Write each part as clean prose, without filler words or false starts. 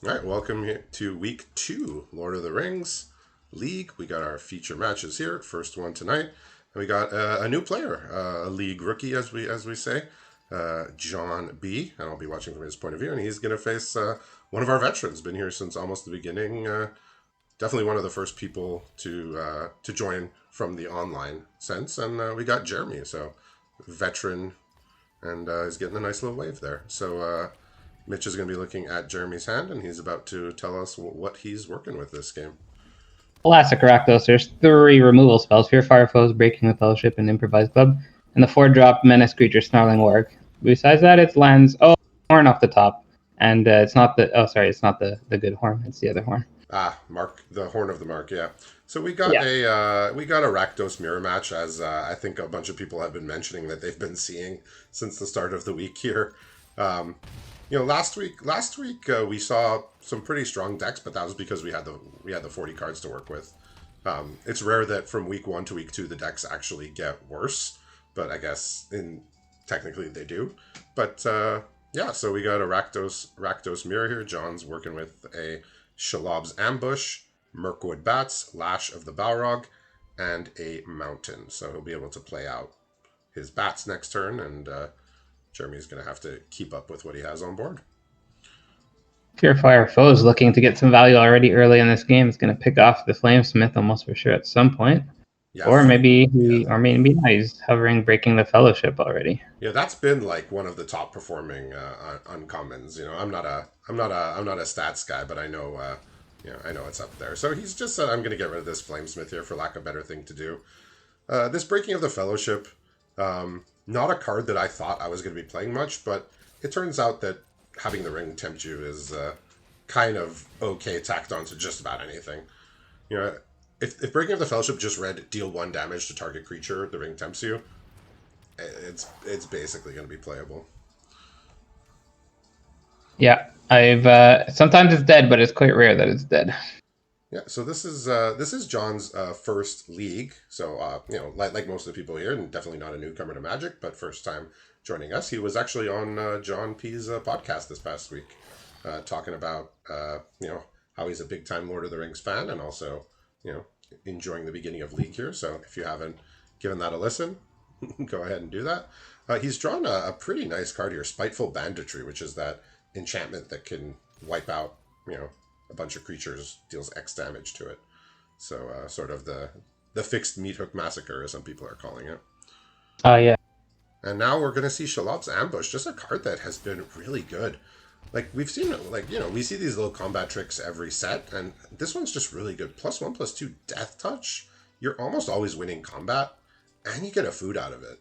All right, welcome here to week 2, Lord of the Rings League. We got our feature matches here. First one tonight. And we got a new player, a league rookie, as we say, John B. And I'll be watching from his point of view. And he's going to face one of our veterans. Been here since almost the beginning. Definitely one of the first people to join from the online sense. And we got Jeremy, so veteran, and he's getting a nice little wave there. So Mitch is going to be looking at Jeremy's hand, and he's about to tell us what he's working with this game. Classic Rakdos. There's 3 removal spells: Fear Fire Foes, Breaking the Fellowship, and Improvised Club. And the 4-drop Menace Creature, Snarling Warg. Besides that, it's lands. Oh, horn off the top. And it's not the. Oh, sorry, it's not the good horn. It's the other horn. Mark, the Horn of the Mark, yeah. So we got Yeah. a Rakdos mirror match, as I think a bunch of people have been mentioning that they've been seeing since the start of the week here. Um, last week we saw some pretty strong decks, but that was because we had the 40 cards to work with. It's rare that from week 1 to week 2 the decks actually get worse, but I guess technically they do. But yeah, so we got a Rakdos mirror here. John's working with a Shalob's Ambush, Mirkwood Bats, Lash of the Balrog, and a Mountain. So he'll be able to play out his bats next turn, and Jeremy's going to have to keep up with what he has on board. Fear Fire Foes looking to get some value already early in this game. Is going to pick off the Flamesmith almost for sure at some point. Yeah, Or maybe yeah, maybe not. He's hovering Breaking the Fellowship already. yeah. That's been like one of the top performing uncommons. I'm not a stats guy, but I know I know it's up there. So he's just said, I'm going to get rid of this Flamesmith here for lack of better thing to do. This Breaking of the Fellowship, not a card that I thought I was going to be playing much, but it turns out that having the ring tempt you is kind of okay tacked on to just about anything. You know, if Breaking of the Fellowship just read deal 1 damage to target creature, the ring tempts you, it's basically going to be playable. Yeah, I've sometimes it's dead, but it's quite rare that it's dead. Yeah, so this is John's first league. So like most of the people here, and definitely not a newcomer to Magic, but first time joining us. He was actually on John P's podcast this past week, talking about how he's a big time Lord of the Rings fan, and also enjoying the beginning of league here. So if you haven't given that a listen, go ahead and do that. He's drawn a pretty nice card here, Spiteful Banditry, which is that enchantment that can wipe out a bunch of creatures, deals X damage to it. So sort of the fixed meat hook massacre, as some people are calling it. Yeah. And now we're gonna see Shalob's Ambush, just a card that has been really good. Like we've seen it, we see these little combat tricks every set, and this one's just really good. +1/+2 Death Touch. You're almost always winning combat, and you get a food out of it.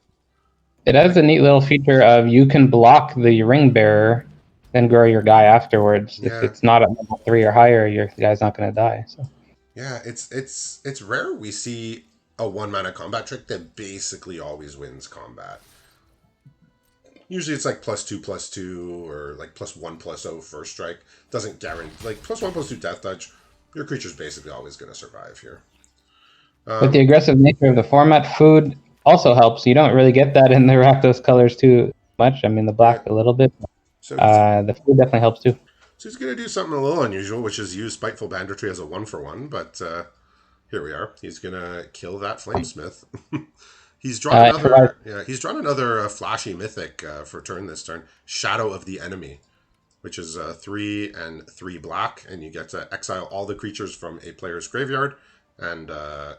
It has a neat little feature of you can block the ring bearer, then grow your guy afterwards. If Yeah, it's not at level 3 or higher, your guy's not going to die. So yeah. It's rare we see a 1 mana combat trick that basically always wins combat. Usually it's like +2/+2 or like +1/+0 first strike. Doesn't guarantee, like +1/+2 death touch. Your creature's basically always going to survive here. with the aggressive nature of the format, food also helps. You don't really get that in the Rakdos colors too much. I mean, the Yeah. black a little bit. So he's The food definitely helps too. so he's going to do something a little unusual, which is use Spiteful Banditry as a 1/1. But here we are. He's going to kill that Flamesmith. He's drawn Provides another. Yeah, he's drawn another flashy mythic for turn this turn. Shadow of the Enemy, which is 3 and 3 black, and you get to exile all the creatures from a player's graveyard, and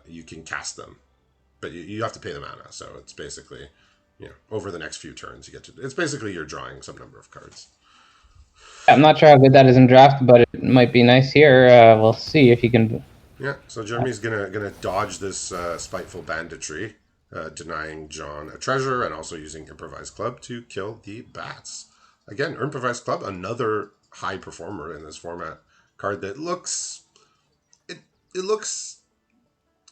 you can cast them, but you have to pay the mana. So it's basically, over the next few turns, you get to. It's basically you're drawing some number of cards. I'm not sure how good that is in draft, but it might be nice here. We'll see if you can. Yeah, so Jeremy's gonna dodge this spiteful banditry, denying John a treasure, and also using Improvised Club to kill the bats. Again, Improvised Club, another high performer in this format card that looks it looks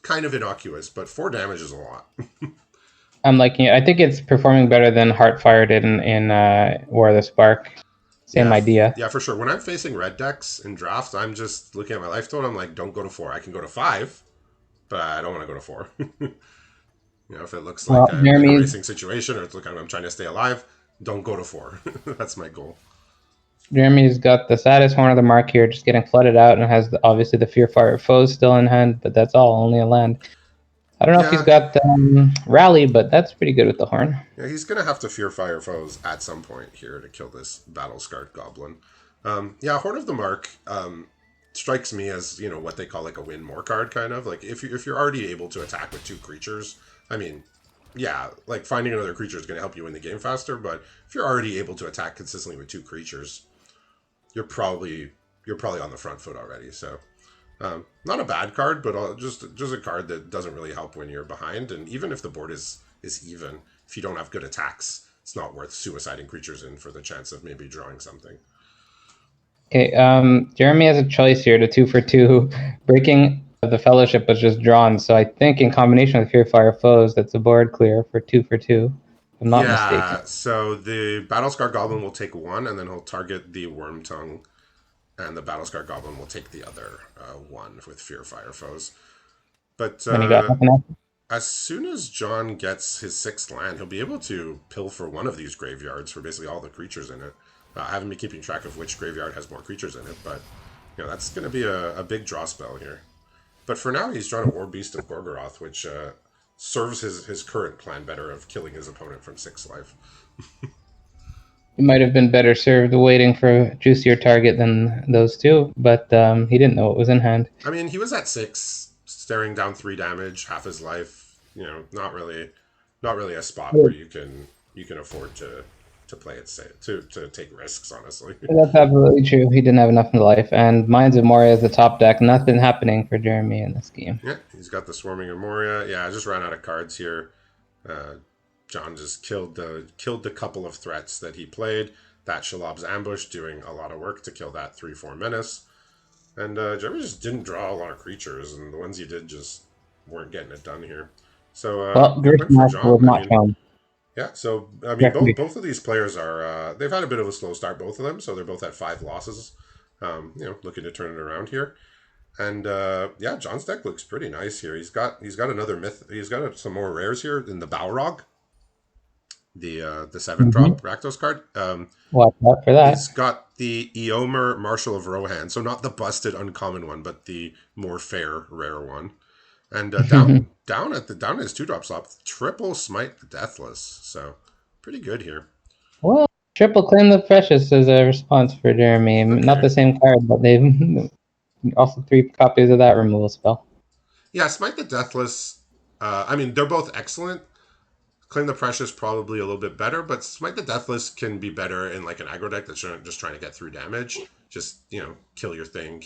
kind of innocuous, but 4 damage is a lot. I'm liking it. I think it's performing better than Heartfire did in War of the Spark. Same Yeah, idea. yeah, for sure. When I'm facing red decks in draft, I'm just looking at my life total. I'm like, don't go to 4. I can go to 5, but I don't want to go to 4. If it looks like Well, I'm in a Jeremy's racing situation, or it's looking I'm trying to stay alive, don't go to 4. That's my goal. Jeremy's got the saddest Horn of the Mark here, just getting flooded out, and has obviously the Fear Fire Foes still in hand, but that's all, only a land. I don't know if he's Yeah, got Rally, but that's pretty good with the Horn. yeah, he's gonna have to fear fire foes at some point here to kill this battle scarred goblin. Yeah, Horn of the Mark strikes me as what they call like a win more card, kind of like if you're already able to attack with two creatures. I mean, yeah, like finding another creature is going to help you win the game faster. But if you're already able to attack consistently with two creatures, you're probably on the front foot already. So not a bad card, but just a card that doesn't really help when you're behind. And even if the board is even, if you don't have good attacks, it's not worth suiciding creatures in for the chance of maybe drawing something. Okay, Jeremy has a choice here to 2 for 2. Breaking the Fellowship was just drawn, so I think in combination with Fear Fire Foes, that's a board clear for 2 for 2. If I'm not mistaken. Yeah, so the Battlescar Goblin will take one, and then he'll target the Worm Tongue, and the Battlescar Goblin will take the other one with Fear Fire Foes. But Then you got nothing else. as soon as John gets his sixth land, he'll be able to pilfer one of these graveyards for basically all the creatures in it. I haven't been keeping track of which graveyard has more creatures in it, but that's going to be a big draw spell here. But for now, he's drawn a War Beast of Gorgoroth, which serves his current plan better of killing his opponent from 6 life. He might have been better served waiting for a juicier target than those two, but he didn't know it was in hand. I mean, he was at 6, staring down 3 damage, half his life. Not really a spot where you can afford to play it safe, to take risks, honestly. That's absolutely true. He didn't have enough in life, and Minds of Moria is the top deck. Nothing happening for Jeremy in this game. Yeah, he's got the Swarming of Moria. Yeah, I just ran out of cards here. John just killed the couple of threats that he played. That Shalob's Ambush doing a lot of work to kill that 3/4 menace. And Jeremy just didn't draw a lot of creatures, and the ones he did just weren't getting it done here. So Well, good win for was John. not shown. Yeah, so I mean, both of these players are they've had a bit of a slow start, both of them. So they're both at 5 losses. Looking to turn it around here. And yeah, John's deck looks pretty nice here. He's got another myth. He's got some more rares here in the Balrog, the 7-drop Rakdos card. Watch out for that. He's got the Eomer Marshal of Rohan, so not the busted uncommon one, but the more fair rare one. And down at his 2-drop slot, triple Smite the Deathless. So pretty good here. Well, triple Claim the Precious is a response for Jeremy. Okay. Not the same card, but they've also 3 copies of that removal spell. Yeah, Smite the Deathless. I mean, they're both excellent. Claim the Precious probably a little bit better, but Smite the Deathless can be better in like an aggro deck that's just trying to get through damage. Just, kill your thing,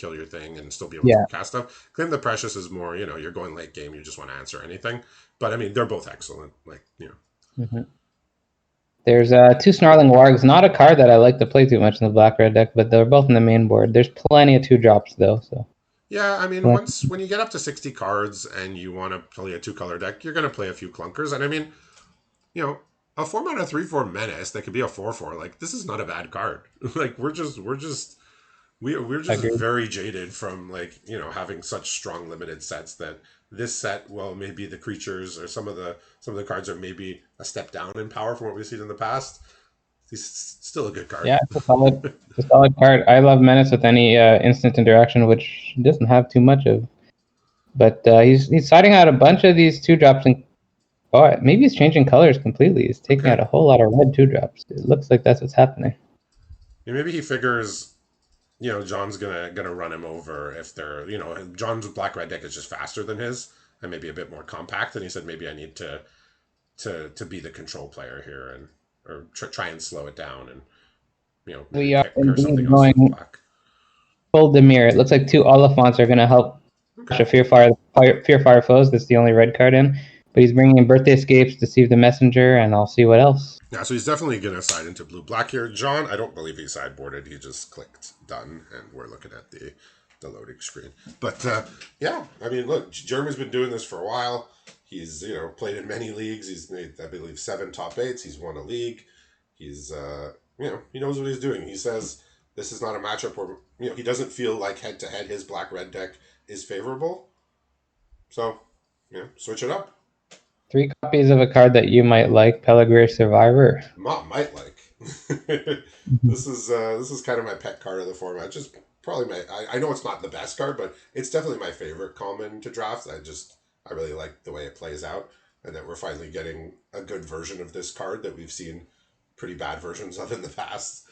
and still be able to cast stuff. Claim the Precious is more, you're going late game, you just want to answer anything. But I mean, they're both excellent. Like, Mm-hmm. There's 2 Snarling Wargs. Not a card that I like to play too much in the black-red deck, but they're both in the main board. There's plenty of 2-drops though, so. Yeah, I mean, when you get up to 60 cards and you want to play a 2-color deck, you're going to play a few clunkers. And I mean, a 4-mana 3/4 menace that could be a 4/4. Like, this is not a bad card. Like, we're just very jaded from having such strong limited sets that this set, well, maybe the creatures or some of the cards are maybe a step down in power from what we've seen in the past. He's still a good card. Yeah, it's a solid card. I love Menace with any instant interaction, which he doesn't have too much of. But he's siding out a bunch of these 2-drops, and maybe he's changing colors completely. He's taking out a whole lot of red 2-drops. It looks like that's what's happening. Yeah, maybe he figures, John's gonna run him over if they're, John's black-red deck is just faster than his and maybe a bit more compact. And he said maybe I need to be the control player here or try and slow it down and we are indeed going full Demir. It looks like 2 Oliphants are going to help Fear Fire Foes. That's the only red card in, but he's bringing in Birthday Escapes, Deceive the Messenger, and I'll see what else. Yeah, so he's definitely going to side into blue-black here. John, I don't believe he sideboarded. He just clicked done, and we're looking at the loading screen. But yeah, I mean, look, Jeremy's been doing this for a while. He's played in many leagues. He's made, I believe, 7 top 8s. He's won a league. He's he knows what he's doing. He says this is not a matchup where he doesn't feel like head-to-head his black-red deck is favorable. So switch it up. 3 copies of a card that you might like, Peligray Survivor. Might like. This is kind of my pet card of the format. Just probably my. I know it's not the best card, but it's definitely my favorite common to draft. I really like the way it plays out, and that we're finally getting a good version of this card that we've seen pretty bad versions of in the past.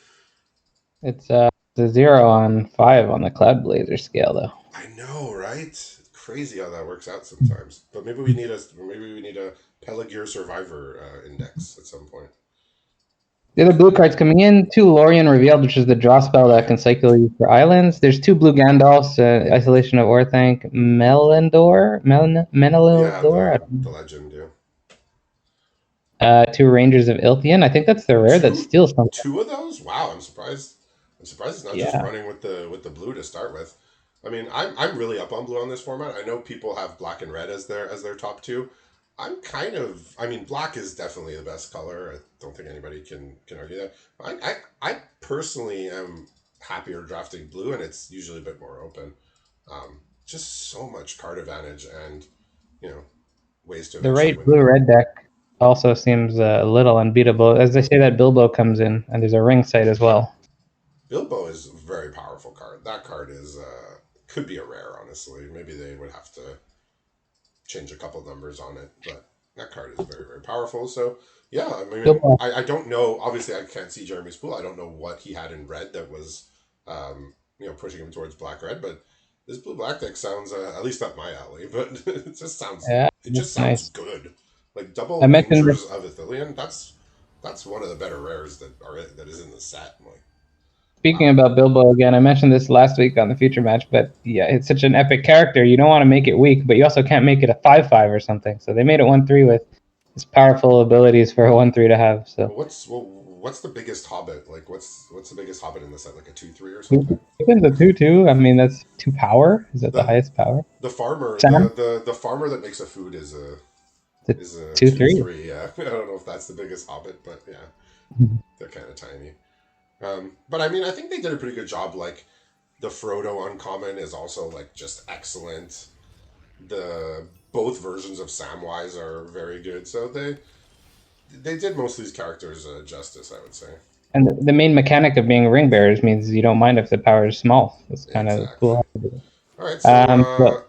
It's a 0 on 5 on the Cloud Blazer scale, though. I know, right? It's crazy how that works out sometimes. But maybe we need a Pelagear Survivor index at some point. The other blue cards coming in: 2 Lorien Revealed, which is the draw spell that can cycle you for islands. There's 2 blue Gandalfs, Isolation of Orthanc, Yeah, Menelindor. the legend. Yeah. 2 Rangers of Ilthian. I think that's the rare that Two steals something. two of those? Wow, I'm surprised. I'm surprised it's not just Yeah. running with the blue to start with. I mean, I'm really up on blue on this format. I know people have black and red as their top two. I mean, black is definitely the best color. I don't think anybody can argue that. I personally am happier drafting blue, and it's usually a bit more open. Just so much card advantage, and you know ways to The eventually right win the blue game. red deck also seems a little unbeatable. As they say that Bilbo comes in, and there's a ring sight as well. Bilbo is a very powerful card. That card is could be a rare, honestly. Maybe they would have to change a couple numbers on it, but that card is very, very powerful. So yeah, I mean, Bilbo, I don't know. Obviously, I can't see Jeremy's pool. I don't know what he had in red that was, pushing him towards black red. But this blue black deck sounds at least up my alley. But yeah, it just that's sounds nice. good. Like I double mentioned this Rangers of Ithilien. That's one of the better rares that is in the set. Like Speaking wow. about Bilbo again, I mentioned this last week on the future match, but yeah, it's such an epic character. You don't want to make it weak, but you also can't make it a 5/5 or something. So they made it 1/3 with his powerful abilities for a 1/3 to have. So What's the biggest Hobbit? Like what's the biggest Hobbit in the set? Like a 2/3 or something? even the 2/2, I mean, that's 2 power. Is that the The highest power? the farmer Sam, the farmer that makes a food it's is a a two 2/3. three. Yeah, I don't know if that's the biggest Hobbit, but yeah, they're kind of tiny. But I mean, I think they did a pretty good job. Like the Frodo uncommon is also like just excellent. The both versions of Samwise are very good. So they did most of these characters justice, I would say. And the main mechanic of being ring bearers means you don't mind if the power is small. It's kind of Exactly. cool. All right, so So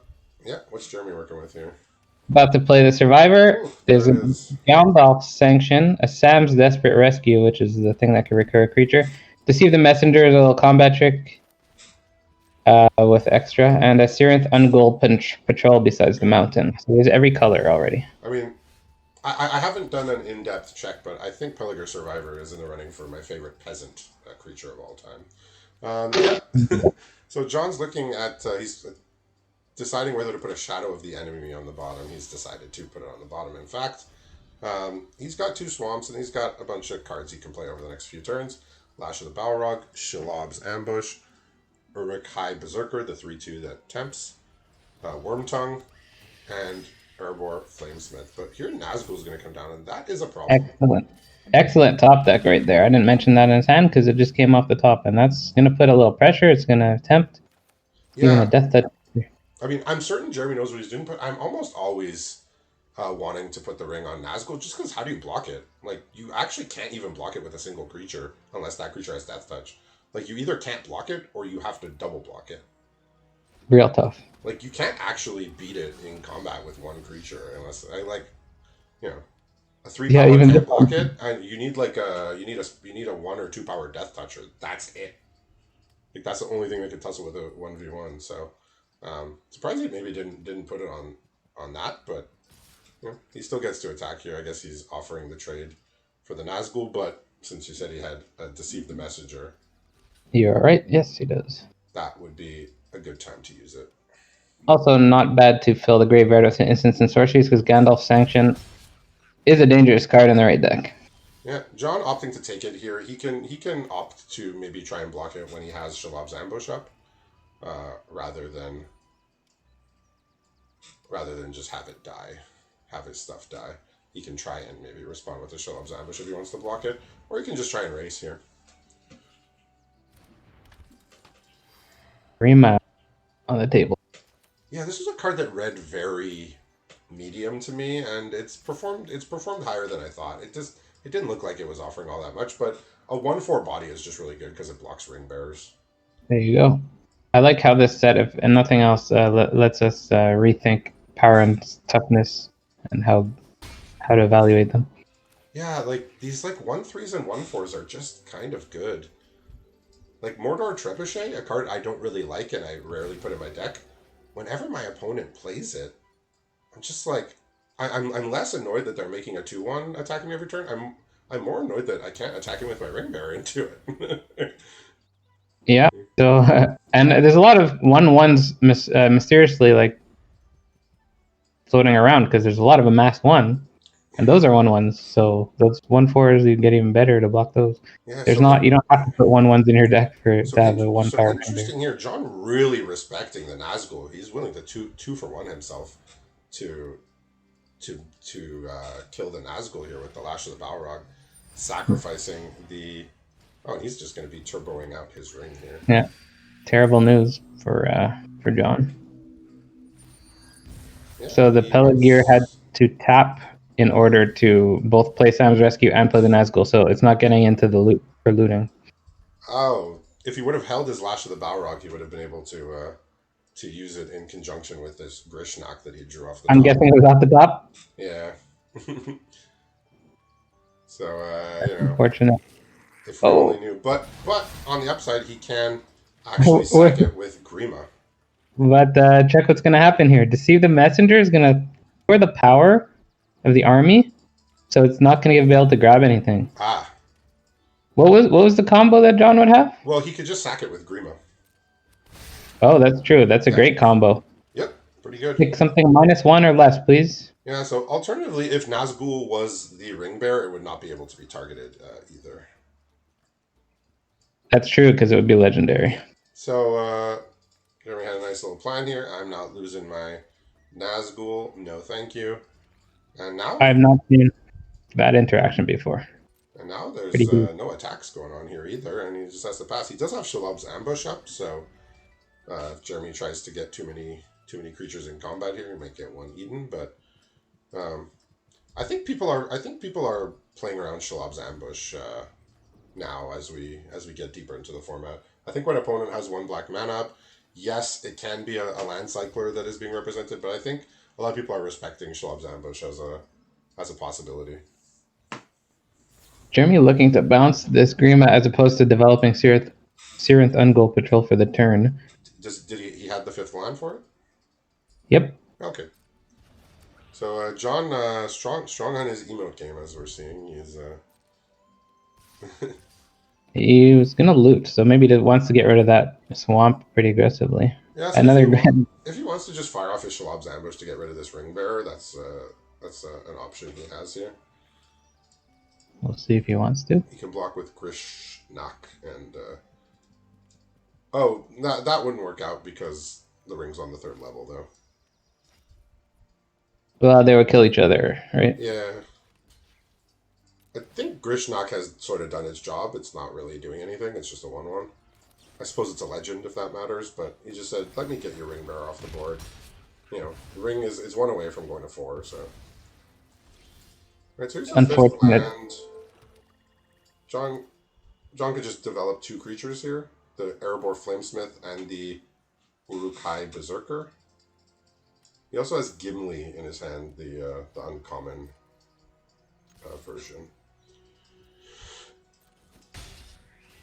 yeah, what's Jeremy working with here? about to play the Survivor. Ooh, there There's a it is. Gandalf Sanction, a Sam's Desperate Rescue, which is the thing that can recur a creature. Deceive the Messenger is a little combat trick with extra, and a Sirenth Ungold Patrol besides the mountain. So there's every color already. I mean, I haven't done an in depth check, but I think Pellager Survivor is in the running for my favorite peasant creature of all time. Yeah. So John's looking at he's deciding whether to put a shadow of the enemy on the bottom. He's decided to put it on the bottom. In fact, he's got 2 swamps and he's got a bunch of cards he can play over the next few turns. Lash of the Balrog, Shalob's Ambush, Uruk High Berserker, the 3/2 that tempts, Wormtongue, and Erebor Flamesmith. But here Nazgul is going to come down, and that is a problem. Excellent. Excellent top deck right there. I didn't mention that in his hand because it just came off the top, and that's going to put a little pressure. It's going to tempt even a Yeah, death touch. I mean, I'm certain Jeremy knows what he's doing, but I'm almost always wanting to put the ring on Nazgul just because how do you block it? Like, you actually can't even block it with a single creature unless that creature has Death Touch. Like, you either can't block it or you have to double block it. Real tough. Like, you can't actually beat it in combat with one creature unless, you know, a three Yeah, power even this can't block one. it, and you need like a 1 or 2 power Death Toucher. That's it. Like, that's the only thing that could tussle with a 1v1. So, surprisingly, maybe didn't put it on that, but he still gets to attack here. I guess he's offering the trade for the Nazgul, but since you said he had deceived the messenger, You're right. Yes, he does. that would be a good time to use it. Also, not bad to fill the graveyard with instants and sorceries because Gandalf's Sanction is a dangerous card in the right deck. Yeah, John opting to take it here. He can opt to maybe try and block it when he has Shalab's ambush up, rather than just have it die, have his stuff die. He can try and maybe respond with a Shalab's ambush if he wants to block it, or he can just try and race here. Rima on the table. Yeah, this was a card that read very medium to me, and it's performed higher than I thought. It didn't look like it was offering all that much, but a 1/4 body is just really good because it blocks ring bearers. There you go. I like how this set, if and nothing else, lets us rethink power and toughness and how to evaluate them. Yeah, like these like 1/3s and 1/4s are just kind of good. Like Mordor Trebuchet, a card I don't really like and I rarely put in my deck. Whenever my opponent plays it, I'm just like, I'm less annoyed that they're making a 2/1 attacking me every turn. I'm more annoyed that I can't attack him with my ring bearer into it. Yeah. So and there's a lot of 1/1s mysteriously like floating around because there's a lot of amassed 1, and those are 1/1s. So those 1/4s you get even better to block those. Yeah, There's so not you don't have to put 1/1s in your deck to have a one so power commander. interesting here. John really respecting the Nazgul. He's willing to two for one himself to kill the Nazgul here with the Lash of the Balrog, sacrificing the. Oh, and he's just going to be turboing out his ring here. Yeah, terrible news for John. Yeah, So the Pelargir had to tap in order to both play Sam's Rescue and play the Nazgul, so it's not getting into the loot for looting. Oh, if he would have held his Lash of the Balrog, he would have been able to use it in conjunction with this Grishnak that he drew off the I'm top. guessing it was off the top? Yeah. So, Unfortunate. if we only knew. But on the upside, he can actually sack it with Grima. But check what's going to happen here. Deceive the Messenger is going to store the power of the army, so it's not going to be able to grab anything. Ah. What was the combo that John would have? Well, he could just sack it with Grima. Oh, that's true. That's a great combo. Yep, pretty good. Pick something -1 or less, please. Yeah, so alternatively, if Nazgul was the ring bearer, it would not be able to be targeted either. That's true, because it would be legendary. So, Jeremy had a nice little plan here. I'm not losing my Nazgul. No, thank you. And now? I have not seen that interaction before. And now there's no attacks going on here either, and he just has to pass. He does have Shalob's ambush up, so if Jeremy tries to get too many creatures in combat here, he might get one eaten. But I think people are playing around Shalob's ambush now as we get deeper into the format. I think when an opponent has 1 black mana up, yes, it can be a land cycler that is being represented, but I think a lot of people are respecting Shalob's ambush as a possibility. Jeremy looking to bounce this Grima as opposed to developing Sirenth Ungol Patrol for the turn. Did he had the 5th land for it? Yep. Okay. So John, strong on his emote game, as we're seeing. He's he was gonna loot, so maybe he wants to get rid of that swamp pretty aggressively. Yeah. So Another if he wants to just fire off his Shalob's ambush to get rid of this ring bearer, that's an option he has here. We'll see if he wants to. He can block with Grishnak and oh, that wouldn't work out because the ring's on the 3rd level though. Well, they would kill each other, right? Yeah. I think Grishnak has sort of done its job. It's not really doing anything. It's just a 1/1. I suppose it's a legend if that matters, but he just said, let me get your ring bearer off the board. The ring is 1 away from going to 4, so. Right, so here's the 5th land. John could just develop 2 creatures here. The Erebor Flamesmith and the Uruk-hai Berserker. He also has Gimli in his hand, the uncommon version.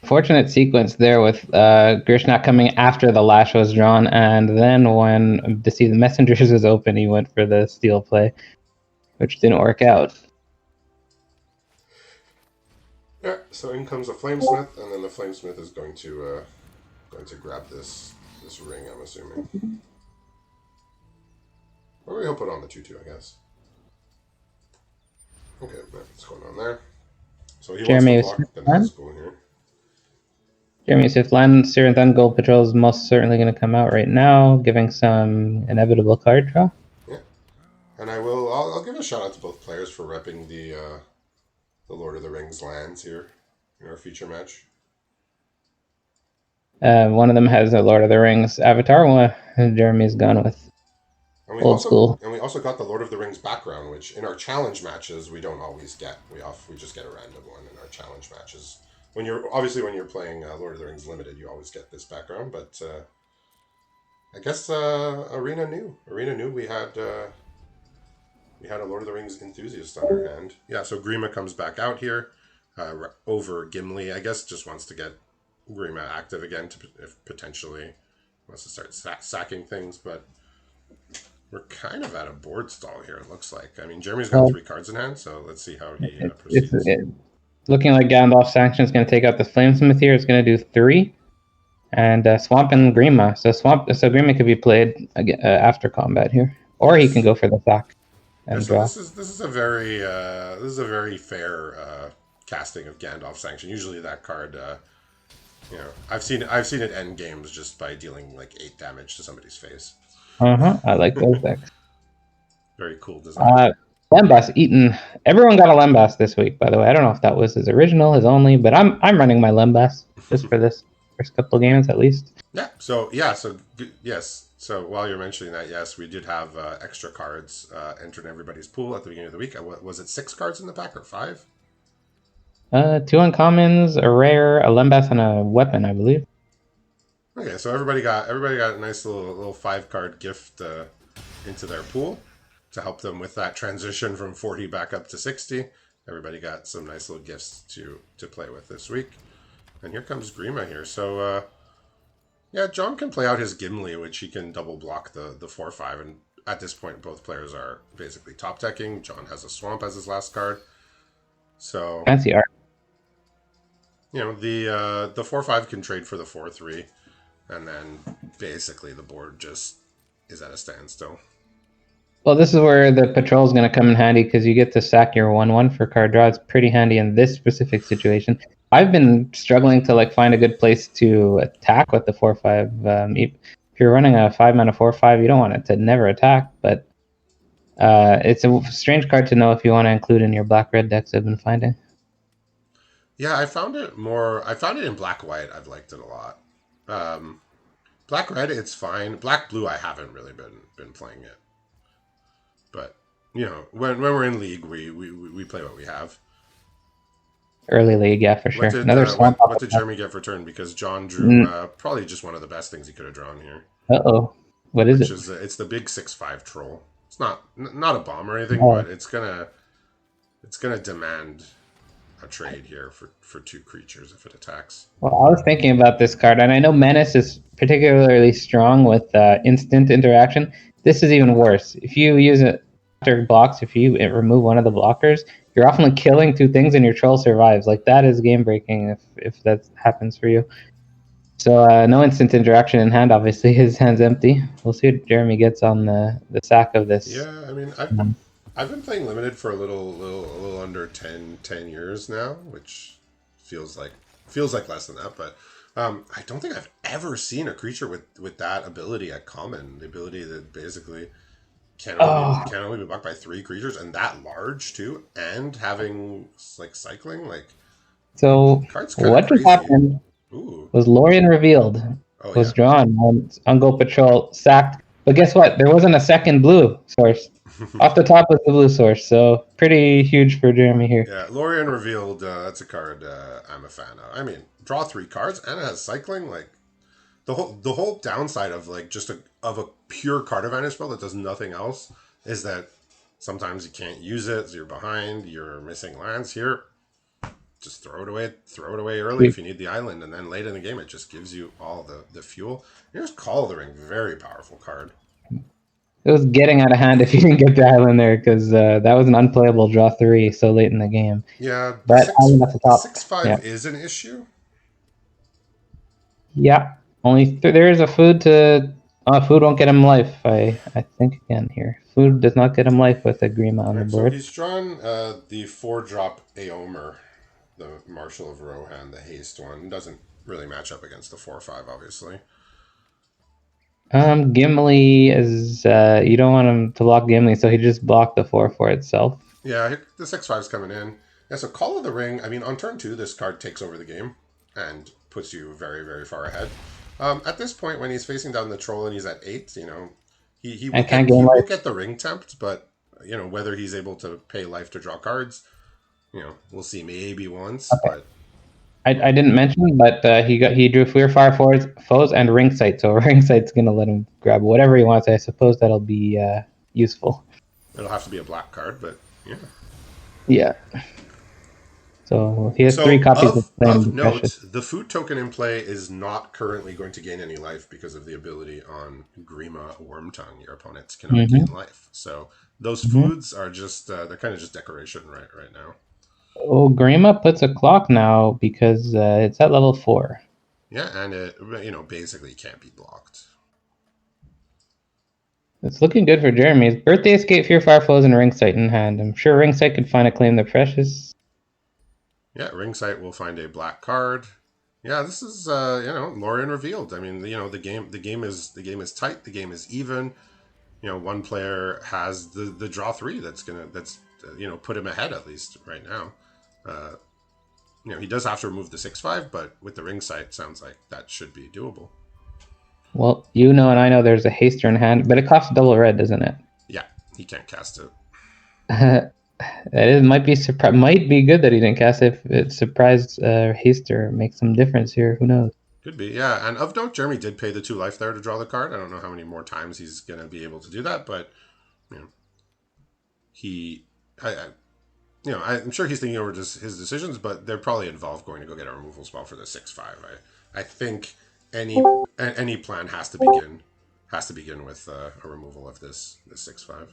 Fortunate sequence there with Grishnak coming after the lash was drawn, and then when Deceive the Messengers was open, he went for the steal play, which didn't work out. Yeah, so in comes a Flamesmith, and then the Flamesmith is going to grab this ring, I'm assuming. Or he'll put on the 2/2, I guess. Okay, what's going on there? So he wants to block the Nazgul here. Jeremy's 5th land, Sirenth Ungol Patrol is most certainly going to come out right now, giving some inevitable card draw. Yeah, and I'll give a shout out to both players for repping the Lord of the Rings lands here in our feature match. One of them has a Lord of the Rings avatar. One Jeremy's gone with old school. And we also got the Lord of the Rings background, which in our challenge matches we don't always get. We just get a random one in our challenge matches. when you're playing Lord of the Rings Limited, you always get this background. But I guess Arena knew we had a Lord of the Rings enthusiast on our hand. Yeah, so Grima comes back out here over Gimli. I guess just wants to get Grima active again to if potentially wants to start sacking things, but we're kind of at a board stall here. It looks like. I mean, Jeremy's got Well, 3 cards in hand, so let's see how he it's proceeds. looking like Gandalf Sanction is going to take out the Flamesmith here. It's going to do 3. And Swamp and Grima. So Grima could be played after combat here. Or he can Yes. go for the sack Yeah. and So draw. this is a very fair casting of Gandalf Sanction. Usually that card, I've seen it end games just by dealing like 8 damage to somebody's face. I like those decks. Very cool design. Lembas eaten. Everyone got a Lembas this week, by the way. I don't know if that was his original, his only, but I'm running my Lembas just for this first couple of games at least. Yes. So while you're mentioning that, yes, we did have extra cards entered in everybody's pool at the beginning of the week. Was it 6 cards in the pack or 5? 2 uncommons, a rare, a Lembas, and a weapon, I believe. Okay, so everybody got a nice little 5 card gift into their pool to help them with that transition from 40 back up to 60. Everybody got some nice little gifts to play with this week. And here comes Grima here. So yeah, John can play out his Gimli, which he can double block the 4/5, and at this point both players are basically top decking. John has a Swamp as his last card. So Fancy art. the 4/5 can trade for the 4/3, and then basically the board just is at a standstill. Well, this is where the patrol is going to come in handy because you get to sack your 1/1 for card draw. It's pretty handy in this specific situation. I've been struggling to find a good place to attack with the 4/5. If you're running a 5-mana 4/5, you don't want it to never attack, but it's a strange card to know if you want to include in your black-red decks I've been finding. Yeah, I found it in black white. I've liked it a lot. Black red, it's fine. Black blue, I haven't really been playing it. But when we're in league, we play what we have. Early league, yeah, for sure. Another swamp. What did Jeremy get for turn? Because John drew probably just one of the best things he could have drawn here. What is Which it? is it's the big 6/5 troll. It's not a bomb or anything, Oh. but it's gonna demand a trade here for 2 creatures if it attacks. Well, I was thinking about this card, and I know Menace is particularly strong with instant interaction. This is even worse. If you use it after blocks, if you remove one of the blockers, you're often killing 2 things and your troll survives. That is game breaking if that happens for you. So no instant interaction in hand. Obviously, his hand's empty. We'll see what Jeremy gets on the sack of this. Yeah, I mean, I've been playing limited for a little under 10 years now, which feels like less than that, but I don't think I've ever seen a creature with that ability at common. The ability that basically can only be blocked by 3 creatures, and that large too, and having cycling So cards what just crazy. happened was Lorien revealed. Was drawn on Go Patrol, sacked. But guess what? There wasn't a second blue source. Off the top was the blue source, so pretty huge for Jeremy here. Yeah, Lorien revealed. That's a card I'm a fan of. I mean, draw 3 cards and it has cycling. The whole downside of of a pure card advantage spell that does nothing else is that sometimes you can't use it. So you're behind. You're missing lands here. Just throw it away early if you need the island, and then late in the game it just gives you all the fuel. Here's Call of the Ring, very powerful card. It was getting out of hand if you didn't get the island there, because that was an unplayable draw 3 so late in the game. Yeah, but island at the top. 6/5 is an issue. Yeah, only there is a food to. Food won't get him life. I think again here. Food does not get him life with a Grima on the board. So he's drawn the 4-drop Aomer, the Marshal of Rohan, the haste one. Doesn't really match up against the 4/5, obviously. Gimli is you don't want him to block Gimli, so he just blocked the 4/4 itself. Yeah, the 6/5's coming in. Yeah, so Call of the Ring. I mean, on turn 2, this card takes over the game and puts you very, very far ahead. At this point, when he's facing down the troll and he's at 8, he will get the ring tempt, but whether he's able to pay life to draw cards, we'll see maybe once. Okay. But I didn't mention, but he drew Fear Fire foes and Ring Sight, so Ring Sight's gonna let him grab whatever he wants. I suppose that'll be useful. It'll have to be a black card, but yeah. Yeah. So he has 3 So copies of of Flame Precious. note, the food token in play is not currently going to gain any life because of the ability on Grima Wormtongue. Your opponents cannot gain Mm-hmm. life. So those Mm-hmm. foods are just they're kind of just decoration right now. Oh, Grima puts a clock now because it's at level 4. Yeah, and it basically can't be blocked. It's looking good for Jeremy's Birthday Escape, Fear Fire Foes, and Ring Sight in hand. I'm sure Ring Sight could find a Claim the Precious. Yeah, Ringsite will find a black card. Yeah, this is Lorien revealed. I mean, the game is tight. The game is even. One player has the draw 3 that's put him ahead at least right now. Uh, he does have to remove the 6/5, but with the ring sight, sounds like that should be doable. Well, you know and I know there's a Haster in hand, but it costs double red, doesn't it? Yeah, he can't cast it. Might be good that he didn't cast it. If it surprised Haster makes some difference here. Who knows? Could be, yeah. And of note, Jeremy did pay the 2 life there to draw the card. I don't know how many more times he's going to be able to do that, but he, I'm sure he's thinking over just his decisions, but they're probably involved going to go get a removal spell for the 6/5. I think any plan has to begin with a removal of this 6/5.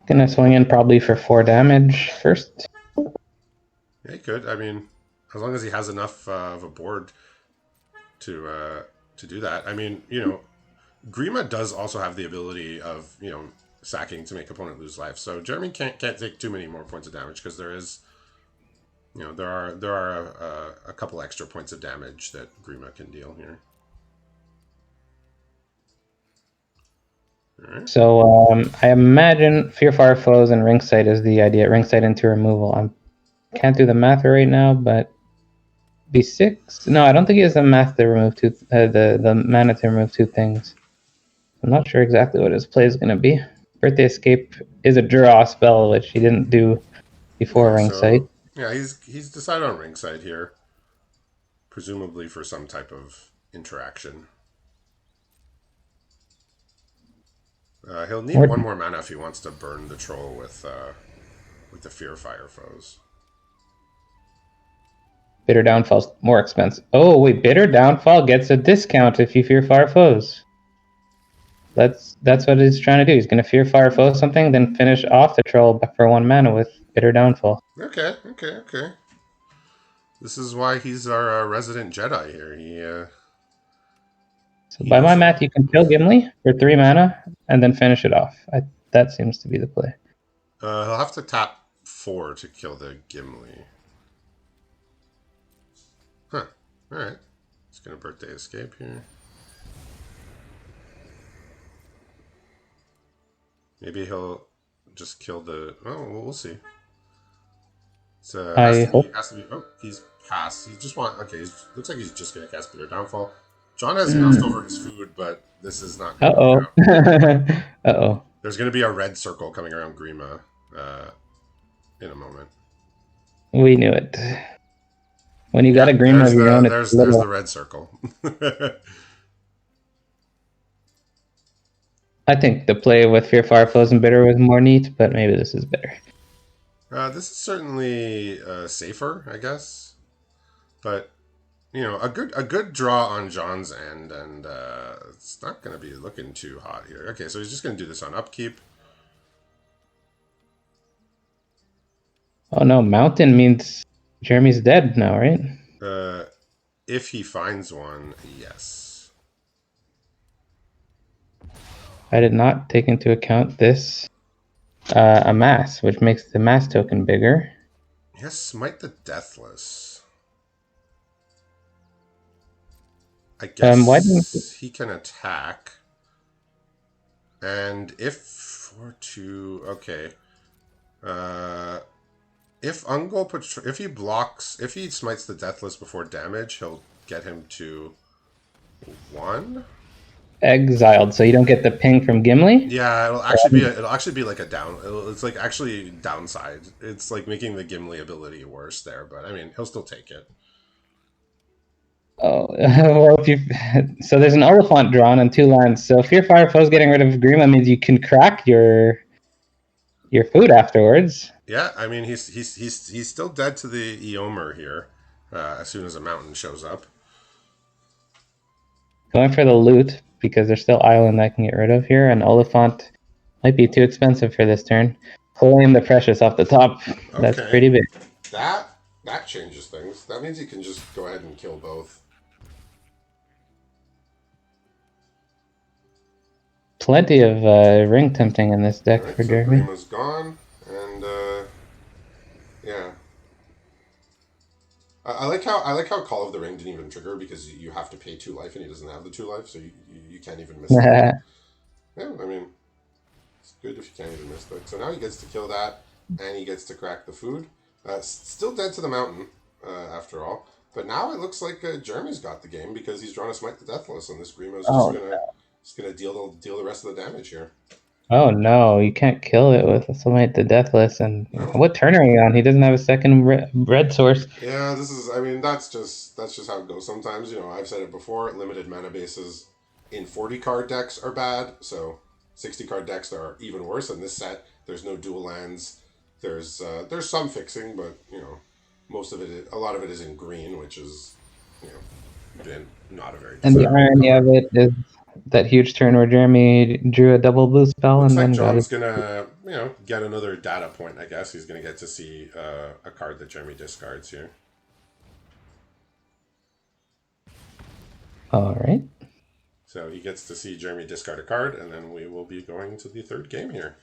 Gonna swing in probably for 4 damage first. Yeah, he could. I mean, as long as he has enough of a board to do that. I mean, Grima does also have the ability of sacking to make opponent lose life. So Jeremy can't take too many more points of damage because there is, there are a couple extra points of damage that Grima can deal here. All right. So I imagine Fear Fire Foes and Ring Sight is the idea. Ring Sight into removal. I can't do the math right now, but B6. No, I don't think he has the math to remove the mana to remove 2 things. I'm not sure exactly what his play is going to be. Birthday Escape is a draw spell, which he didn't do before Ring Sight. Yeah, he's decided on ringside here, presumably for some type of interaction. He'll need 1 more mana if he wants to burn the troll with the Fear Fire Foes. Bitter Downfall's more expensive. Oh wait, Bitter Downfall gets a discount if you Fear Fire Foes. That's what he's trying to do. He's going to Fear Fire Foes something, then finish off the troll for 1 mana with Bitter Downfall. Okay. This is why he's our resident Jedi here. So by my math, you can kill Gimli for 3 mana and then finish it off. That seems to be the play. He'll have to tap 4 to kill the Gimli. Huh. Alright. He's going to Birthday Escape here. Maybe he'll just kill the... Oh, we'll see. I hope. Has to be... Oh, he's passed. He just want... Okay, looks like he's just going to cast Bitter Downfall. John has moused over his food, but this is not going to work out. Uh-oh. There's going to be a red circle coming around Grima in a moment. We knew it. When you got a Grima of your own, there's the red circle. I think the play with Fear Fire Foes and Bitter was more neat, but maybe this is better. This is certainly safer, I guess. But a good draw on John's end, and it's not going to be looking too hot here. Okay, so he's just going to do this on upkeep. Oh no, Mountain means Jeremy's dead now, right? If he finds one, yes. I did not take into account this amass, which makes the mass token bigger. Yes, Smite the Deathless. I guess why didn't he can attack. And if 4/2, okay. If Ungol if he blocks, if he smites the Deathless before damage, he'll get him to 1. Exiled, so you don't get the ping from Gimli. Yeah, it'll actually be like a down. It's like actually downside. It's like making the Gimli ability worse there, but I mean he'll still take it. Oh, well, if you so there's an Oliphant drawn and two lands. So Fear Fire Foe's getting rid of Grima means you can crack your food afterwards. Yeah, I mean he's still dead to the Eomer here. As soon as a mountain shows up. Going for the loot because there's still island I can get rid of here, and Oliphant might be too expensive for this turn. Pulling the precious off the top. That's Okay, pretty big. that that changes things. That means you can just go ahead and kill both. Plenty of ring tempting in this All deck right, for so Jeremy. Grima's gone, and yeah, I like how Call of the Ring didn't even trigger because you have to pay 2 life and he doesn't have the 2 life, so you can't even miss the. Yeah, I mean it's good if you can't even miss that. So now he gets to kill that, and he gets to crack the food. Still dead to the mountain, after all. But now it looks like Jeremy's got the game because he's drawn a Smite the Deathless, and this Grimo's Oh, just gonna deal the rest of the damage here. oh no, you can't kill it with Assimilate the Deathless. And No. what turn are you on? He doesn't have a second red source. Yeah, this is. I mean, that's just how it goes. Sometimes, I've said it before. Limited mana bases in 40 card decks are bad. So 60 card decks are even worse. In this set, there's no dual lands. There's some fixing, but most of it, a lot of it is in green, which is you been not a very And the desirable irony of color. it is that huge turn where Jeremy drew a double blue spell Looks and like then got John's it. gonna, get another data point. I guess he's gonna get to see a card that Jeremy discards here. All right. So he gets to see Jeremy discard a card, and then we will be going to the third game here.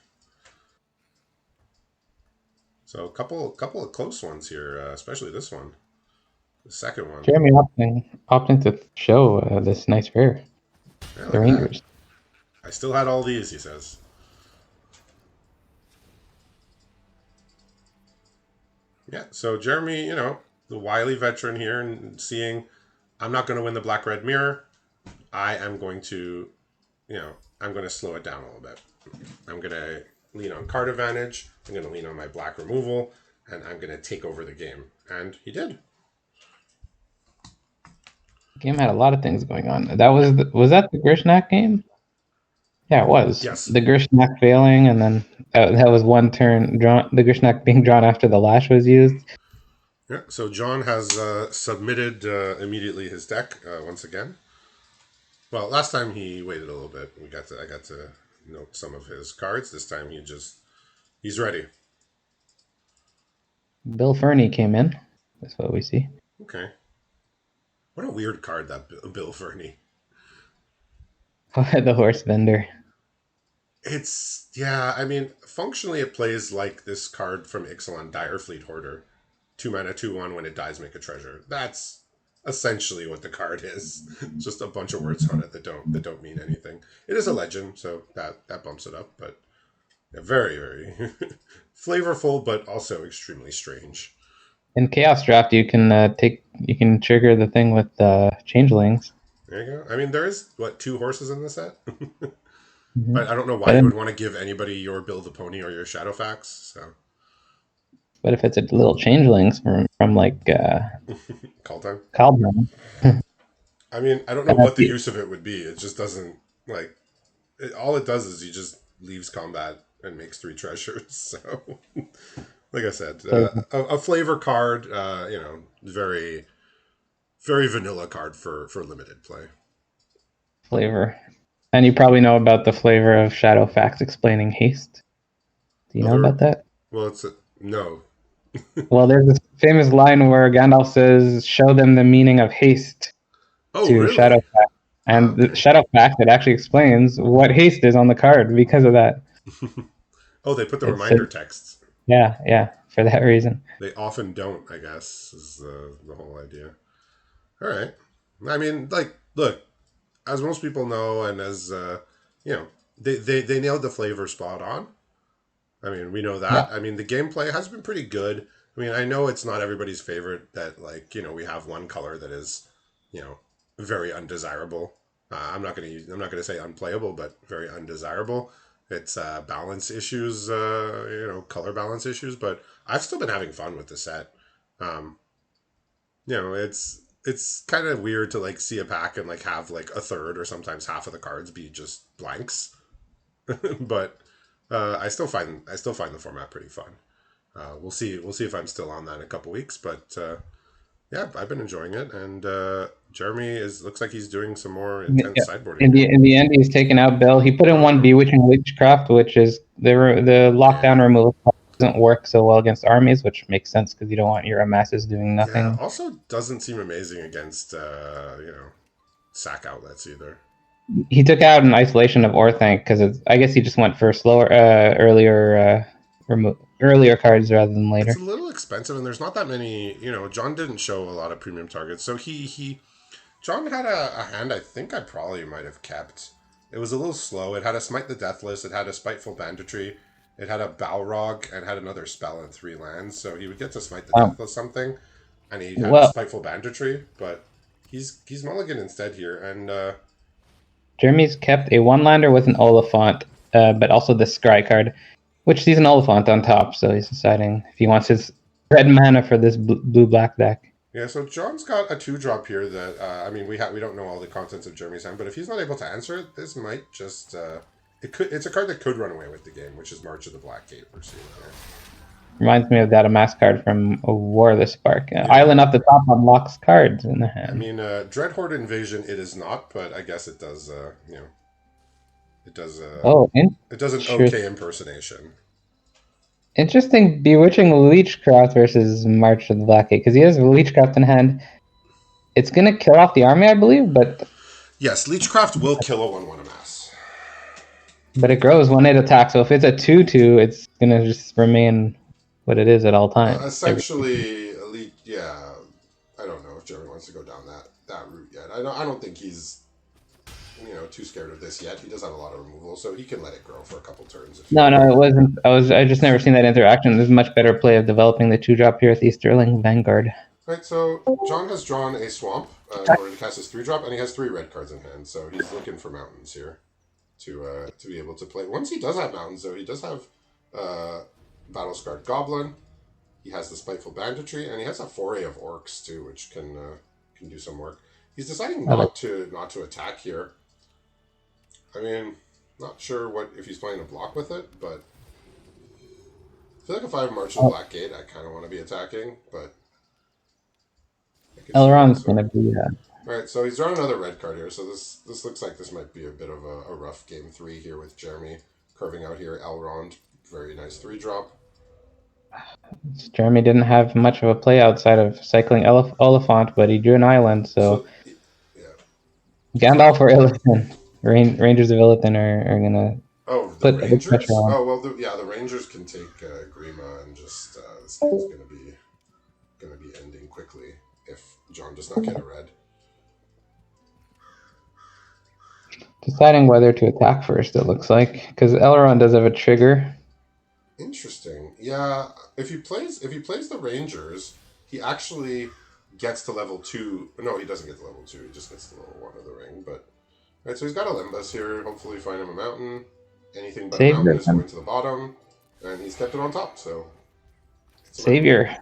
So a couple of close ones here, especially this one, the second one. Jeremy opting to show this nice rare, Yeah, the look at that. Rangers. I still had all these, he says. Yeah, so Jeremy, the wily veteran here, and seeing I'm not going to win the black red mirror. I am going to, I'm going to slow it down a little bit. I'm going to lean on card advantage. I'm going to lean on my black removal, and I'm going to take over the game. And he did. Game had a lot of things going on. That was that the Grishnak game? Yeah, it was Yes. the Grishnak failing, and then that was one turn drawn. The Grishnak being drawn after the lash was used. Yeah. So John has submitted immediately his deck once again. Well, last time he waited a little bit. I got to note some of his cards. This time he's ready. Bill Fernie came in. That's what we see. Okay. What a weird card that Bill Fernie. The horse vendor. It's yeah. I mean, functionally, it plays like this card from Ixalan, Direfleet Hoarder. 2 mana, 2/1. When it dies, make a treasure. That's essentially what the card is. Just a bunch of words on it that don't mean anything. It is a legend, so that bumps it up. But yeah, very very flavorful, but also extremely strange. In Chaos Draft, you can trigger the thing with changelings. There you go. I mean, there is what 2 horses in the set, Mm-hmm. but I don't know why But you in, would want to give anybody your Bill the Pony or your Shadowfax. So but if it's a little changelings from like call time. Caldron, I mean, I don't know what the use of it would be. It just doesn't like. All it does is he just leaves combat and makes 3 treasures. So, like I said, a flavor card. Very very vanilla card for limited play. flavor. And you probably know about the flavor of Shadowfax explaining haste. Do you Oh, know about that? well, no. Well, there's this famous line where Gandalf says, "Show them the meaning of haste" Oh, to really? Shadowfax, Ah, and the okay. Shadowfax it actually explains what haste is on the card because of that. Oh, they put the It's reminder texts. yeah, for that reason. They often don't. I guess is the whole idea. All right. I mean, like, look, as most people know, and as you know, they nailed the flavor spot on. I mean, we know Yeah, that. I mean, the gameplay has been pretty good. I mean, I know it's not everybody's favorite that, like, we have one color that is, very undesirable. I'm not gonna say unplayable, but very undesirable. It's balance issues, color balance issues. But I've still been having fun with the set. Um, it's kind of weird to like see a pack and like have like a third or sometimes half of the cards be just blanks. But I still find the format pretty fun. We'll see if I'm still on that in a couple weeks, but yeah, I've been enjoying it, and Jeremy is looks like he's doing some more Yeah. intense sideboarding here. In the end, he's taken out Bill. He put in one Oh, Bewitching Witchcraft, which is the yeah, lockdown removal doesn't work so well against armies, which makes sense because you don't want your masses doing yeah. nothing. Also, doesn't seem amazing against sack outlets either. He took out an isolation of Orthanc because I guess he just went for slower, earlier cards rather than It's a later. little expensive, and there's not that many. John didn't show a lot of premium targets, so he John had a hand I think I probably might have kept. It was a little slow. It had a Smite the Deathless, it had a Spiteful Banditry, it had a Balrog, and had another spell in 3 lands. So he would get to Smite the Um, Deathless something, and he had well, Spiteful Banditry, but he's mulligan instead here, and Jeremy's kept a one-lander with an Oliphant, but also the Scry card, which sees an Oliphant on top, so he's deciding if he wants his red mana for this blue-black deck. yeah. So John's got a 2-drop here that we don't know all the contents of Jeremy's hand, but if he's not able to answer it, this might just it's a card that could run away with the game, which is March of the Black Gate we're seeing here. Reminds me of that Amass card from a War of the Spark. Yeah. Island up the top unlocks cards in the I hand. mean, Dreadhorde Invasion, it is not, but I guess it does. It does. Oh, It does an okay impersonation. interesting. Bewitching Leechcraft versus March of the Black Gate because he has Leechcraft in hand. It's gonna kill off the army, I believe, Yes, Leechcraft will kill a 1/1 amass. but it grows when it attacks. So if it's a 2/2, it's gonna just remain what it is at all times. Essentially, elite. Yeah, I don't know if Jeremy wants to go down that route yet. I don't think he's too scared of this yet. He does have a lot of removal, so he can let it grow for a couple turns if he No, wants. it wasn't. I just never seen that interaction. There's much better play of developing the 2-drop here with the Easterling Vanguard. Right, so John has drawn a swamp in order to cast his 3-drop, and he has 3 red cards in hand, so he's looking for mountains here to be able to play. Once he does have mountains, though, he does have Battle Scarred Goblin. He has the Spiteful Banditry, and he has a foray of Orcs too, which can do some work. He's deciding not to attack here. I mean, not sure what if he's playing a block with it, but I feel like if I have March of the Black Gate, I kind of want to be attacking, but I could see Elrond's also. gonna be. Alright, so he's drawn another red card here, so this looks like this might be a bit of a rough game 3 here with Jeremy carving out here Elrond. Very nice 3-drop. Jeremy didn't have much of a play outside of cycling Oliphant, but he drew an island. So Yeah. Gandalf or Illithid, Rangers of Illithid are gonna Oh, the put a big pressure Rangers? on. Oh, well, the Rangers can take Grima and just, this game's gonna be ending quickly if John does not get a red. Deciding whether to attack first, it looks like, because Elrond does have a trigger. Interesting. Yeah, if he plays the Rangers, he actually gets to level 2. No, he doesn't get to level 2. He just gets to level 1 of the ring. But right, so he's got a Limbus here. Hopefully, find him a mountain. Anything but a mountain is going to the bottom, and he's kept it on top. So Savior.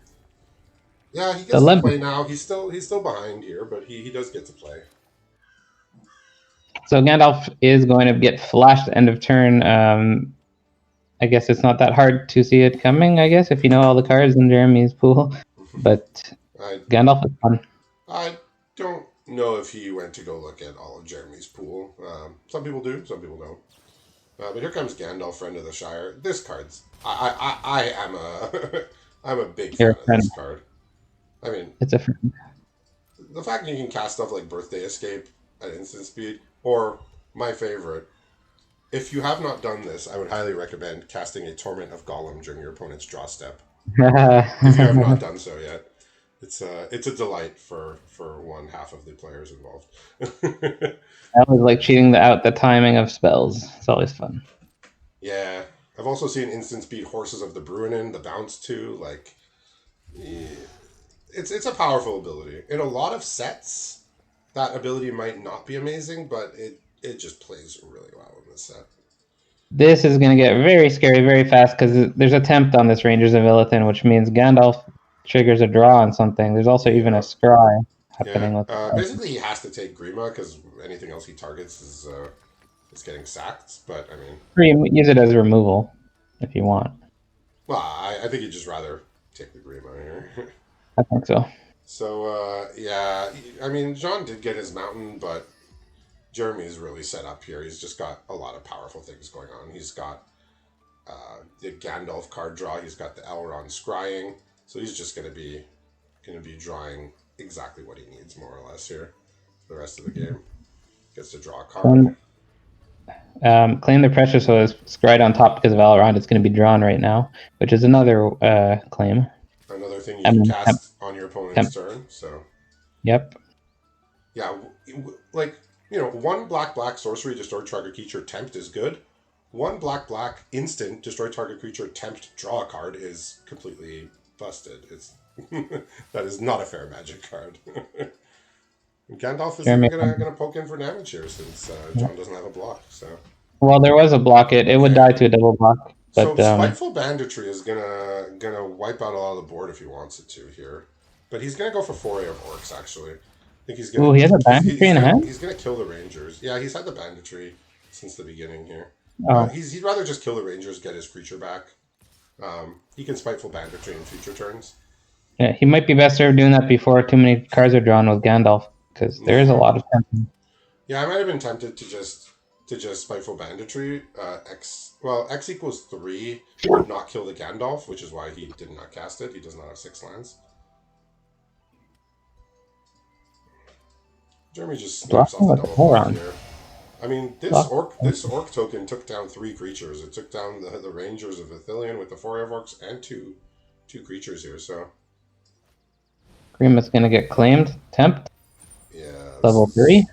Yeah, he gets to play now. He's still behind here, but he does get to play. So Gandalf is going to get flashed end of turn. I guess it's not that hard to see it coming, I guess, if you know all the cards in Jeremy's pool. But Gandalf is fun. I don't know if he went to go look at all of Jeremy's pool. Some people do, some people don't. But here comes Gandalf, Friend of the Shire. This card's... I am a... I'm a big fan of this card. I mean... It's a friend. The fact that you can cast stuff like Birthday Escape at instant speed, or my favorite, if you have not done this, I would highly recommend casting a Torment of Gollum during your opponent's draw step. If you have not done so yet. It's a delight for one half of the players involved. I always like cheating out the timing of spells. It's always fun. Yeah. I've also seen instant speed Horses of the Bruinen, the bounce too. Like, yeah. It's a powerful ability. In a lot of sets, that ability might not be amazing, but it just plays really well in this set. This is going to get very scary very fast because there's a tempt on this Rangers of Illithid, which means Gandalf triggers a draw on something. There's also even a Yeah. scry Yeah. happening with Basically, he has to take Grima because anything else he targets is getting sacked. But I mean, or you use it as removal if you want. well, I think he'd just rather take the Grima here. I think so. So yeah, I mean, John did get his mountain, but Jeremy's really set up here. He's just got a lot of powerful things going on. He's got the Gandalf card draw. He's got the Elrond scrying. So he's just gonna be drawing exactly what he needs, more or less, here for the rest of the game. Gets to draw a card. Claim the Precious was scried on top because of Elrond. It's going to be drawn right now, which is another claim. Another thing you can cast on your opponent's turn. So yep. yeah, like, one black sorcery destroy target creature tempt is good. One black instant destroy target creature tempt draw a card is completely busted. It's that is not a fair magic card. Gandalf is gonna poke in for damage here since John doesn't have a block. So well, there was a block. It would die to a double block. But, so Spiteful Banditry is gonna wipe out a lot of the board if he wants it to here, but he's gonna go for Foray of Orcs actually. I think he's gonna. Oh, he has a banditry in hand? He's gonna kill the Rangers. Yeah, he's had the banditry since the beginning here. Oh. He'd rather just kill the Rangers, get his creature back. He can Spiteful Banditry in future turns. Yeah, he might be best served doing that before too many cards are drawn with Gandalf, because there is a lot of tempting. Yeah, I might have been tempted to just Spiteful Banditry. X equals 3 would not kill the Gandalf, which is why he did not cast it. He does not have 6 lands. Jeremy just snaps off the double block here. I mean, this orc token took down 3 creatures. It took down the Rangers of Ithilien with the Foray of Orcs and two creatures here. So Grima's gonna get claimed. Tempt. Yeah. Level 3.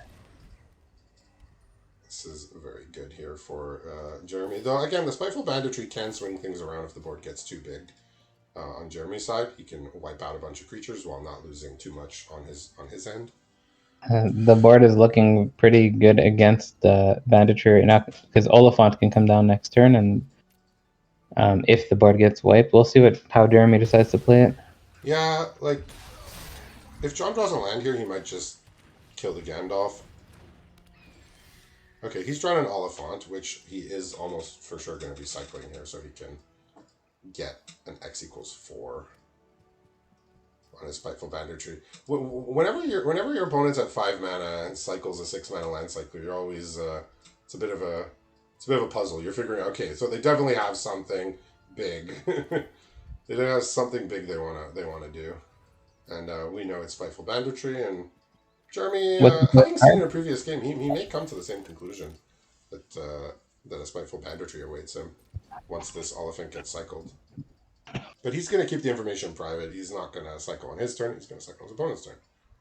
This is very good here for Jeremy. Though again, the Spiteful Banditry can swing things around if the board gets too big. On Jeremy's side, he can wipe out a bunch of creatures while not losing too much on his end. The board is looking pretty good against Banditry right now because Oliphant can come down next turn, and if the board gets wiped, we'll see how Jeremy decides to play it. Yeah, like if John draws a land here, he might just kill the Gandalf. Okay, he's drawn an Oliphant, which he is almost for sure going to be cycling here, so he can get an X equals 4 on his Spiteful Banditry. Whenever your opponent's at 5 mana and cycles a 6 mana land cycle, you're always it's a bit of a puzzle. You're figuring out, okay, so they definitely have something big. They have something big they wanna do, and we know it's Spiteful Banditry. And Jeremy, having seen in a previous game, he may come to the same conclusion that a Spiteful Banditry awaits him once this Oliphant gets cycled. But he's going to keep the information private. He's not going to cycle on his turn. He's going to cycle on his opponent's turn.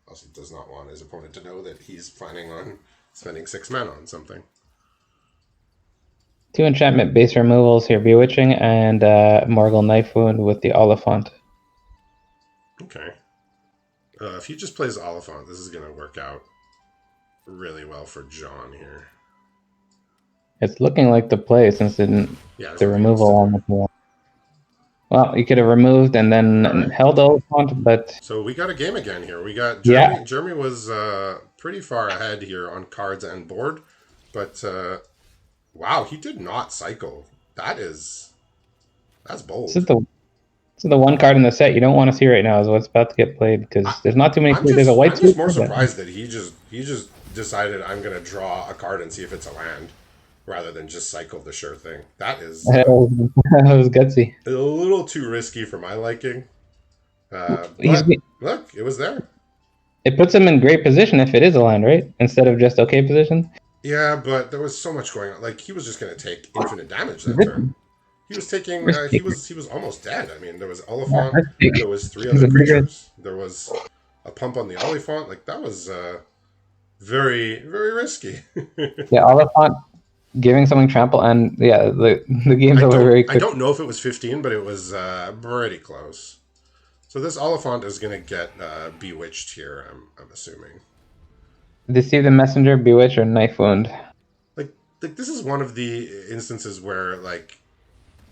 Else he does not want his opponent to know that he's planning on spending 6 mana on something. 2 enchantment base removals here: Bewitching and Morgul Knife Wound with the Oliphant. Okay. If he just plays Oliphant, this is going to work out really well for John here. It's looking like the play since the removal on the floor. Well, you could have removed and then held Oliphant, but... So we got a game again here. We got Jeremy. Yeah. Jeremy was pretty far ahead here on cards and board, but wow, he did not cycle. That's bold. This is the one card in the set you don't want to see right now is what's about to get played, because there's not too many. There's a white. I'm just more surprised that he just decided I'm going to draw a card and see if it's a land, rather than just cycle the sure thing. That was gutsy. A little too risky for my liking. But look, it was there. It puts him in great position if it is a land, right? Instead of just okay position. Yeah, but there was so much going on. Like, he was just going to take infinite damage that turn. He was taking. He was almost dead. I mean, there was Oliphant. There was 3 other creatures. There was a pump on the Oliphant. Like, that was very, very risky. Yeah, Oliphant giving something trample, and yeah, the game's over very quick. I don't know if it was 15, but it was pretty close. So this Oliphant is going to get bewitched here, I'm assuming. Deceive the Messenger, Bewitch, or Knife Wound. Like, this is one of the instances where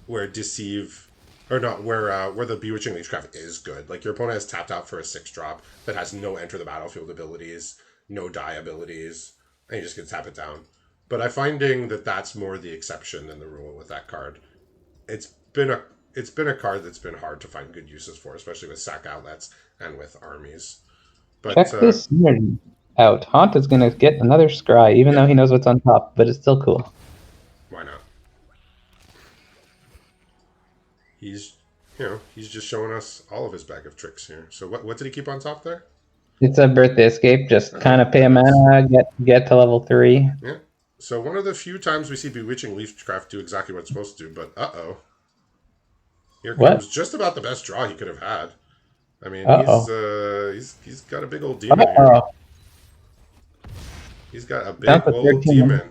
where deceive or not where the bewitching leechcraft is good. Like your opponent has tapped out for a 6-drop that has no enter the battlefield abilities, no die abilities, and you just get to tap it down. But I'm finding that that's more the exception than the rule with that card. It's been a it's been a card that's been hard to find good uses for, especially with sack outlets and with armies. But Check this synergy out. Haunt is going to get another scry, even yeah, though he knows what's on top, but it's still cool. why not? He's he's just showing us all of his bag of tricks here. So what did he keep on top there? It's a birthday escape. Just kind of pay a mana, get to level 3. Yeah. So one of the few times we see Bewitching Leafcraft do exactly what it's supposed to do, but here What? comes just about the best draw he could have had. I mean, he's got a big old demon here. He's got a big old demon.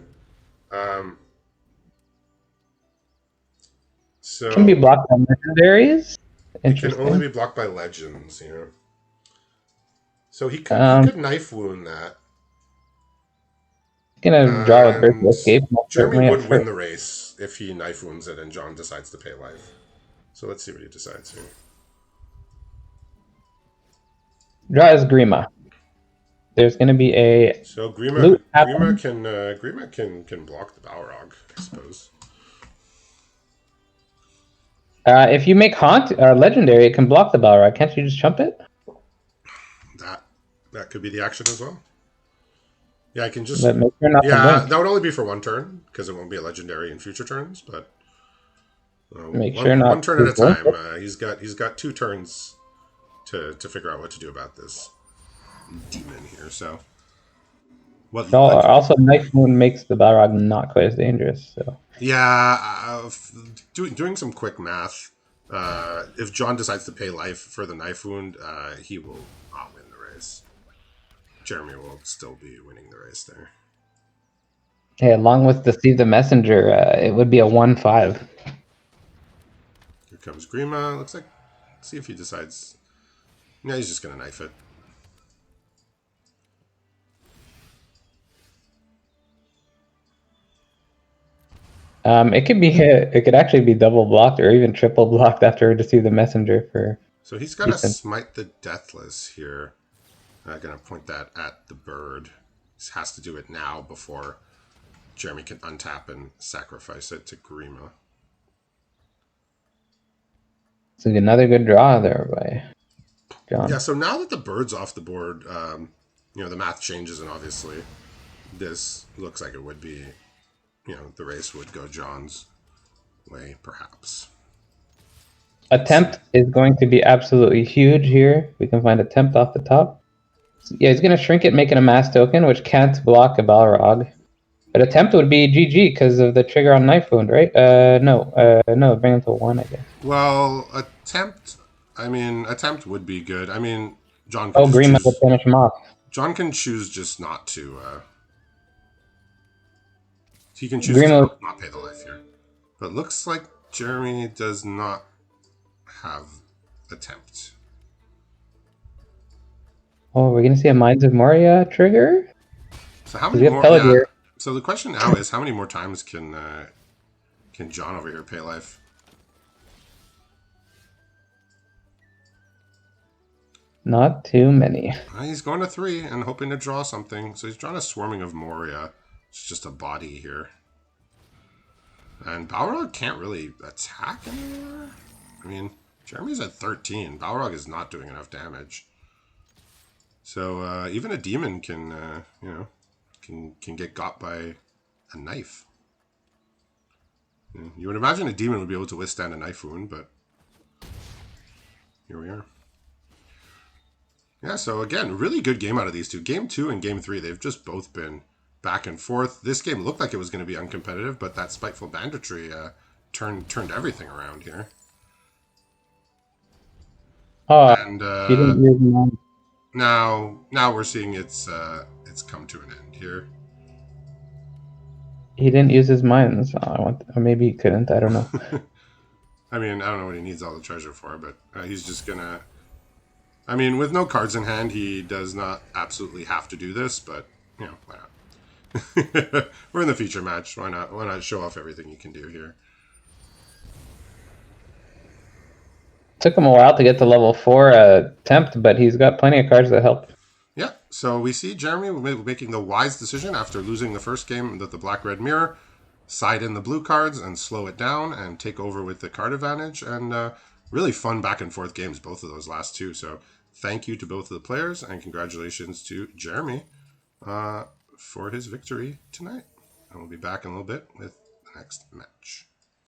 So can be blocked by legendaries. It can only be blocked by legends, So he could knife wound that. Gonna draw a birthday escape. Jeremy would win the race if he knife wounds it and John decides to pay life. So let's see what he decides here. Draw is Grima. There's gonna be a Grima can block the Balrog, I suppose. If you make Haunt legendary, it can block the Balrog. Can't you just chump it? That could be the action as well. Yeah, I can just. But make sure not that would only be for one turn because it won't be a legendary in future turns. But one turn at a time. He's got 2 turns to figure out what to do about this demon here. So. Also, Knife Wound makes the Balrog not quite as dangerous. So. Yeah, doing some quick math. If John decides to pay life for the Knife Wound, he will not win the race. Jeremy will still be winning the race there. Hey, along with Deceive the Messenger, it would be a 1/5. Here comes Grima. Looks like. Let's see if he decides. Yeah, he's just gonna knife it. It could actually be double blocked or even triple blocked after Deceive the Messenger for. So he's got to smite the Deathless here. I'm gonna point that at the bird. He has to do it now before Jeremy can untap and sacrifice it to Grima. So another good draw there by John. Yeah, so now that the bird's off the board, the math changes, and obviously this looks like it would be, the race would go John's way, perhaps. Attempt is going to be absolutely huge here. We can find Attempt off the top. Yeah, he's going to shrink it, making a mass token, which can't block a Balrog. But Attempt would be GG because of the trigger on Knife Wound, right? No, bring him to 1, I guess. Well, Attempt would be good. I mean, John can Grima would finish him off. John can choose just not to. He can choose to not pay the life here. But looks like Jeremy does not have Attempt. Oh, we're going to see a Minds of Moria trigger? So how many more? So the question now is, how many more times can John over here pay life? Not too many. He's going to 3 and hoping to draw something. So he's drawn a Swarming of Moria. It's just a body here. And Balrog can't really attack anymore. I mean, Jeremy's at 13. Balrog is not doing enough damage. So even a demon can, can get got by a knife. You would imagine a demon would be able to withstand a knife wound, but here we are. Yeah, so again, really good game out of these two. Game 2 and Game 3, they've just both been back and forth. This game looked like it was going to be uncompetitive, but that Spiteful Banditry turned everything around here. And now we're seeing it's come to an end here. He didn't use his mines. Or maybe he couldn't. I don't know. I mean, I don't know what he needs all the treasure for, but he's just gonna. I mean, with no cards in hand, he does not absolutely have to do this, but you know, why not? We're in the feature match. Why not? Why not show off everything you can do here? Took him a while to get to level 4 tempt, but he's got plenty of cards that help. Yeah, so we see Jeremy making the wise decision after losing the first game with the black-red mirror, side in the blue cards and slow it down and take over with the card advantage. And really fun back and forth games, both of those last two. So thank you to both of the players and congratulations to Jeremy for his victory tonight. And we'll be back in a little bit with the next match.